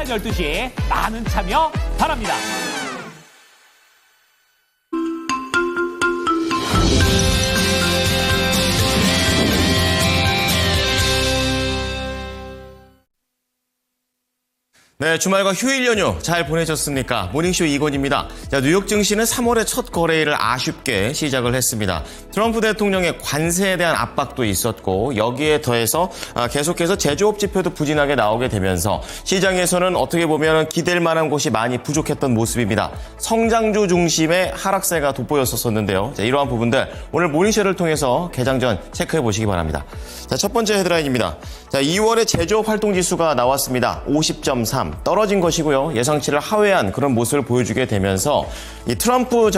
12시 많은 참여 바랍니다. 네, 주말과 휴일 연휴 잘 보내셨습니까? 모닝쇼 이건입니다. 자, 뉴욕 증시는 3월의 첫 거래일을 아쉽게 시작을 했습니다. 트럼프 대통령의 관세에 대한 압박도 있었고 여기에 더해서 계속해서 제조업 지표도 부진하게 나오게 되면서 시장에서는 어떻게 보면 기댈 만한 곳이 많이 부족했던 모습입니다. 성장주 중심의 하락세가 돋보였었는데요. 자, 이러한 부분들 오늘 모닝쇼를 통해서 개장 전 체크해 보시기 바랍니다. 자, 첫 번째 헤드라인입니다. 자, 2월의 제조업 활동 지수가 나왔습니다. 50.3. 떨어진 것이고요. 예상치를 하회한 그런 모습을 보여주게 되면서 이 트럼프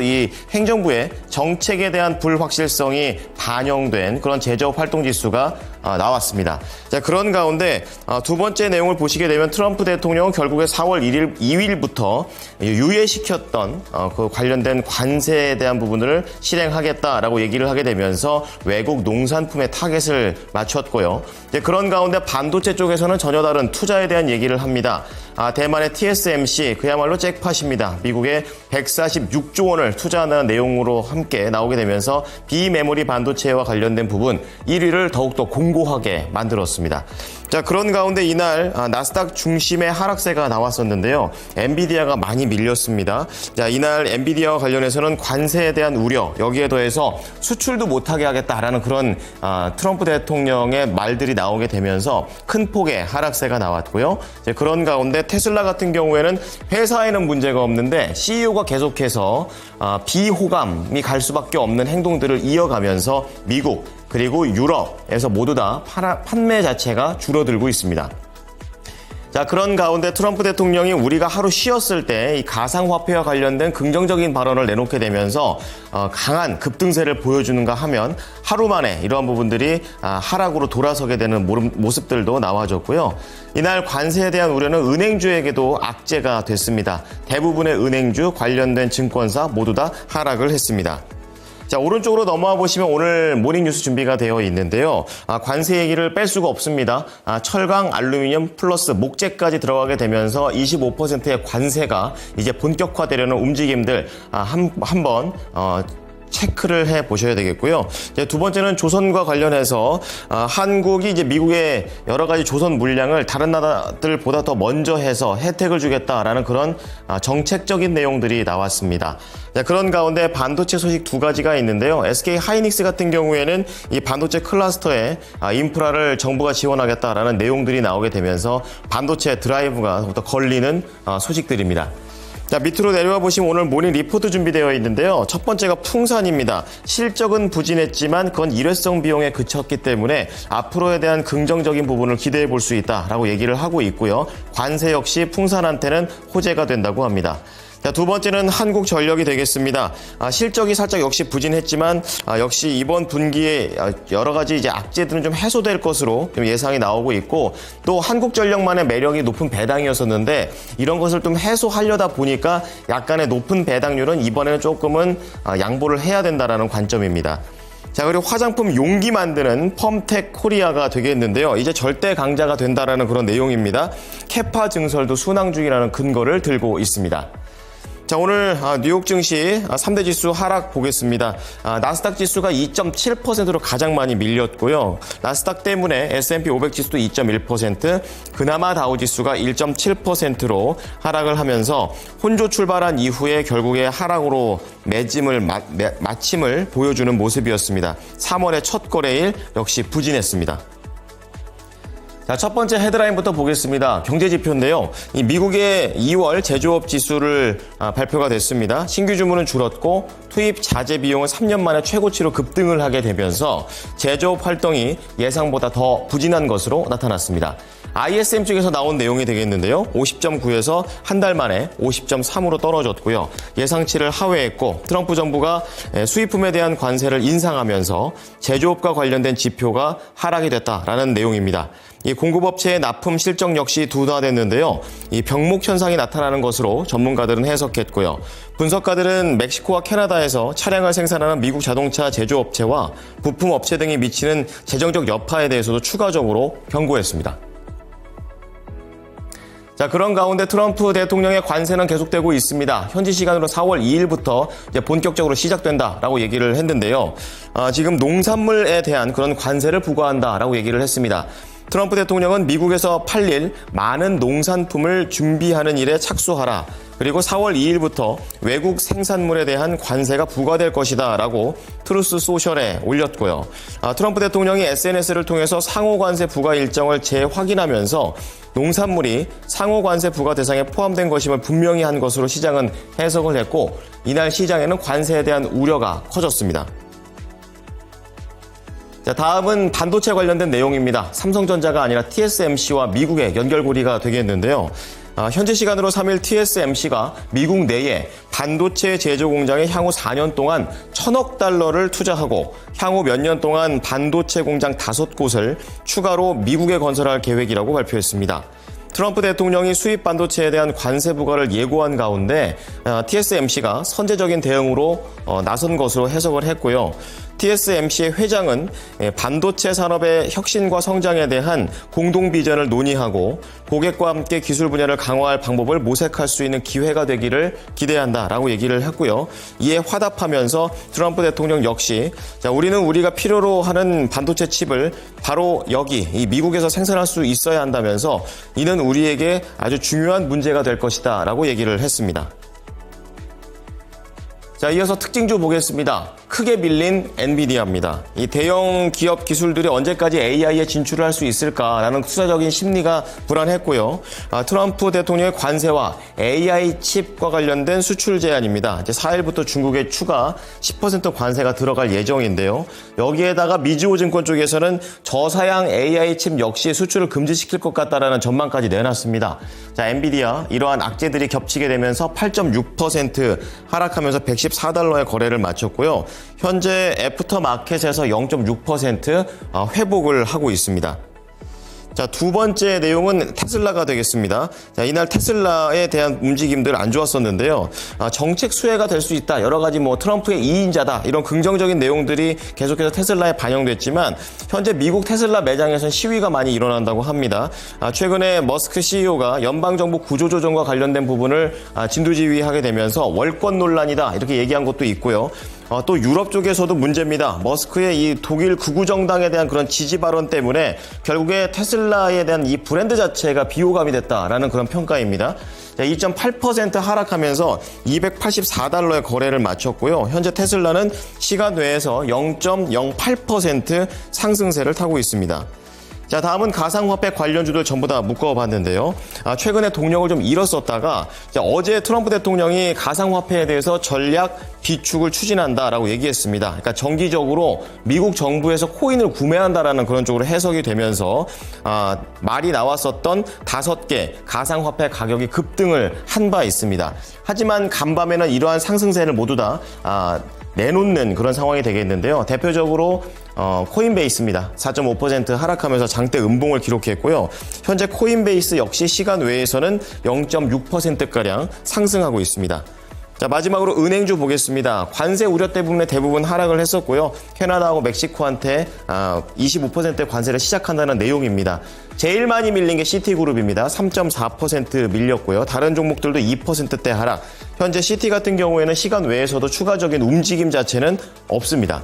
이 행정부의 정책에 대한 불확실성이 반영된 그런 제조업 활동 지수가 나왔습니다. 자, 그런 가운데 두 번째 내용을 보시게 되면 트럼프 대통령은 결국에 4월 2일부터 유예시켰던 그 관련된 관세에 대한 부분을 실행하겠다라고 얘기를 하게 되면서 외국 농산품의 타겟을 맞췄고요. 이제 그런 가운데 반도체 쪽에서는 전혀 다른 투자에 대한 얘기를 합니다. 대만의 TSMC 그야말로 잭팟입니다. 미국에 146조 원을 투자하는 내용으로 함께 나오게 되면서 비메모리 반도체와 관련된 부분 1위를 더욱더 공고하게 만들었습니다. 자, 그런 가운데 이날 나스닥 중심의 하락세가 나왔었는데요. 엔비디아가 많이 밀렸습니다. 자, 이날 엔비디아와 관련해서는 관세에 대한 우려, 여기에 더해서 수출도 못하게 하겠다라는 그런 트럼프 대통령의 말들이 나오게 되면서 큰 폭의 하락세가 나왔고요. 이제 그런 가운데 테슬라 같은 경우에는 회사에는 문제가 없는데 CEO가 계속해서 비호감이 갈 수밖에 없는 행동들을 이어가면서 미국 그리고 유럽에서 모두 다 판매 자체가 줄어들고 있습니다. 자, 그런 가운데 트럼프 대통령이 우리가 하루 쉬었을 때 이 가상화폐와 관련된 긍정적인 발언을 내놓게 되면서 강한 급등세를 보여주는가 하면 하루 만에 이러한 부분들이 하락으로 돌아서게 되는 모습들도 나와줬고요. 이날 관세에 대한 우려는 은행주에게도 악재가 됐습니다. 대부분의 은행주 관련된 증권사 모두 다 하락을 했습니다. 자, 오른쪽으로 넘어와 보시면 오늘 모닝뉴스 준비가 되어 있는데요. 관세 얘기를 뺄 수가 없습니다. 철강, 알루미늄 플러스 목재까지 들어가게 되면서 25%의 관세가 이제 본격화되려는 움직임들 한번 체크를 해 보셔야 되겠고요. 이제 두 번째는 조선과 관련해서 한국이 이제 미국의 여러 가지 조선 물량을 다른 나라들보다 더 먼저 해서 혜택을 주겠다라는 그런 정책적인 내용들이 나왔습니다. 자, 그런 가운데 반도체 소식 두 가지가 있는데요. SK 하이닉스 같은 경우에는 이 반도체 클러스터에 인프라를 정부가 지원하겠다라는 내용들이 나오게 되면서 반도체 드라이브가 더욱더 걸리는 소식들입니다. 자, 밑으로 내려와 보시면 오늘 모닝 리포트 준비되어 있는데요. 첫 번째가 풍산입니다. 실적은 부진했지만 그건 일회성 비용에 그쳤기 때문에 앞으로에 대한 긍정적인 부분을 기대해 볼 수 있다라고 얘기를 하고 있고요. 관세 역시 풍산한테는 호재가 된다고 합니다. 자, 두 번째는 한국전력이 되겠습니다. 실적이 살짝 역시 부진했지만 역시 이번 분기에 여러 가지 이제 악재들은 좀 해소될 것으로 좀 예상이 나오고 있고 또 한국전력만의 매력이 높은 배당이었었는데 이런 것을 좀 해소하려다 보니까 약간의 높은 배당률은 이번에는 조금은 양보를 해야 된다라는 관점입니다. 자, 그리고 화장품 용기 만드는 펌텍 코리아가 되겠는데요. 이제 절대 강자가 된다라는 그런 내용입니다. 캐파 증설도 순항 중이라는 근거를 들고 있습니다. 자, 오늘 뉴욕 증시 3대 지수 하락 보겠습니다. 나스닥 지수가 2.7%로 가장 많이 밀렸고요. 나스닥 때문에 S&P 500 지수도 2.1%, 그나마 다우 지수가 1.7%로 하락을 하면서 혼조 출발한 이후에 결국에 하락으로 마침을 보여주는 모습이었습니다. 3월의 첫 거래일 역시 부진했습니다. 자, 첫 번째 헤드라인부터 보겠습니다. 경제지표인데요. 이 미국의 2월 제조업 지수를 발표가 됐습니다. 신규 주문은 줄었고 투입 자재 비용은 3년 만에 최고치로 급등을 하게 되면서 제조업 활동이 예상보다 더 부진한 것으로 나타났습니다. ISM 쪽에서 나온 내용이 되겠는데요. 50.9에서 한 달 만에 50.3으로 떨어졌고요. 예상치를 하회했고 트럼프 정부가 수입품에 대한 관세를 인상하면서 제조업과 관련된 지표가 하락이 됐다라는 내용입니다. 이 공급업체의 납품 실적 역시 둔화됐는데요. 이 병목 현상이 나타나는 것으로 전문가들은 해석했고요. 분석가들은 멕시코와 캐나다에서 차량을 생산하는 미국 자동차 제조업체와 부품업체 등이 미치는 재정적 여파에 대해서도 추가적으로 경고했습니다. 자, 그런 가운데 트럼프 대통령의 관세는 계속되고 있습니다. 현지 시간으로 4월 2일부터 이제 본격적으로 시작된다라고 얘기를 했는데요. 지금 농산물에 대한 그런 관세를 부과한다라고 얘기를 했습니다. 트럼프 대통령은 미국에서 팔릴 많은 농산품을 준비하는 일에 착수하라. 그리고 4월 2일부터 외국 생산물에 대한 관세가 부과될 것이다 라고 트루스 소셜에 올렸고요. 트럼프 대통령이 SNS를 통해서 상호 관세 부과 일정을 재확인하면서 농산물이 상호 관세 부과 대상에 포함된 것임을 분명히 한 것으로 시장은 해석을 했고, 이날 시장에는 관세에 대한 우려가 커졌습니다. 자, 다음은 반도체 관련된 내용입니다. 삼성전자가 아니라 TSMC와 미국의 연결고리가 되겠는데요. 현지 시간으로 3일 TSMC가 미국 내에 반도체 제조 공장에 향후 4년 동안 1,000억 달러를 투자하고 향후 몇 년 동안 반도체 공장 5곳을 추가로 미국에 건설할 계획이라고 발표했습니다. 트럼프 대통령이 수입 반도체에 대한 관세 부과를 예고한 가운데 TSMC가 선제적인 대응으로 나선 것으로 해석을 했고요. TSMC의 회장은 반도체 산업의 혁신과 성장에 대한 공동 비전을 논의하고 고객과 함께 기술 분야를 강화할 방법을 모색할 수 있는 기회가 되기를 기대한다라고 얘기를 했고요. 이에 화답하면서 트럼프 대통령 역시 우리는 우리가 필요로 하는 반도체 칩을 바로 여기 이 미국에서 생산할 수 있어야 한다면서 이는 우리에게 아주 중요한 문제가 될 것이다 라고 얘기를 했습니다. 자, 이어서 특징주 보겠습니다. 크게 밀린 엔비디아입니다. 이 대형 기업 기술들이 언제까지 AI에 진출을 할 수 있을까라는 투자적인 심리가 불안했고요. 트럼프 대통령의 관세와 AI 칩과 관련된 수출 제한입니다. 이제 4일부터 중국에 추가 10% 관세가 들어갈 예정인데요. 여기에다가 미즈호 증권 쪽에서는 저사양 AI 칩 역시 수출을 금지시킬 것 같다라는 전망까지 내놨습니다. 자, 엔비디아 이러한 악재들이 겹치게 되면서 8.6% 하락하면서 114달러의 거래를 마쳤고요. 현재 애프터마켓에서 0.6% 회복을 하고 있습니다. 자, 두 번째 내용은 테슬라가 되겠습니다. 자, 이날 테슬라에 대한 움직임들 안 좋았었는데요. 정책 수혜가 될 수 있다. 여러 가지 트럼프의 2인자다. 이런 긍정적인 내용들이 계속해서 테슬라에 반영됐지만 현재 미국 테슬라 매장에서는 시위가 많이 일어난다고 합니다. 최근에 머스크 CEO가 연방정부 구조조정과 관련된 부분을 진두지휘하게 되면서 월권 논란이다. 이렇게 얘기한 것도 있고요. 또 유럽 쪽에서도 문제입니다. 머스크의 이 독일 극우정당에 대한 그런 지지 발언 때문에 결국에 테슬라에 대한 이 브랜드 자체가 비호감이 됐다라는 그런 평가입니다. 2.8% 하락하면서 284달러의 거래를 마쳤고요. 현재 테슬라는 시간 외에서 0.08% 상승세를 타고 있습니다. 자, 다음은 가상화폐 관련주들 전부 다 묶어봤는데요. 최근에 동력을 좀 잃었었다가 어제 트럼프 대통령이 가상화폐에 대해서 전략 비축을 추진한다라고 얘기했습니다. 그러니까 정기적으로 미국 정부에서 코인을 구매한다라는 그런 쪽으로 해석이 되면서 말이 나왔었던 5개 가상화폐 가격이 급등을 한 바 있습니다. 하지만 간밤에는 이러한 상승세를 모두 다 내놓는 그런 상황이 되겠는데요. 대표적으로 코인베이스입니다. 4.5% 하락하면서 장대 음봉을 기록했고요. 현재 코인베이스 역시 시간 외에서는 0.6%가량 상승하고 있습니다. 자, 마지막으로 은행주 보겠습니다. 관세 우려 때문에 대부분 하락을 했었고요. 캐나다하고 멕시코한테 25%의 관세를 시작한다는 내용입니다. 제일 많이 밀린 게 시티그룹입니다. 3.4% 밀렸고요. 다른 종목들도 2%대 하락. 현재 시티 같은 경우에는 시간 외에서도 추가적인 움직임 자체는 없습니다.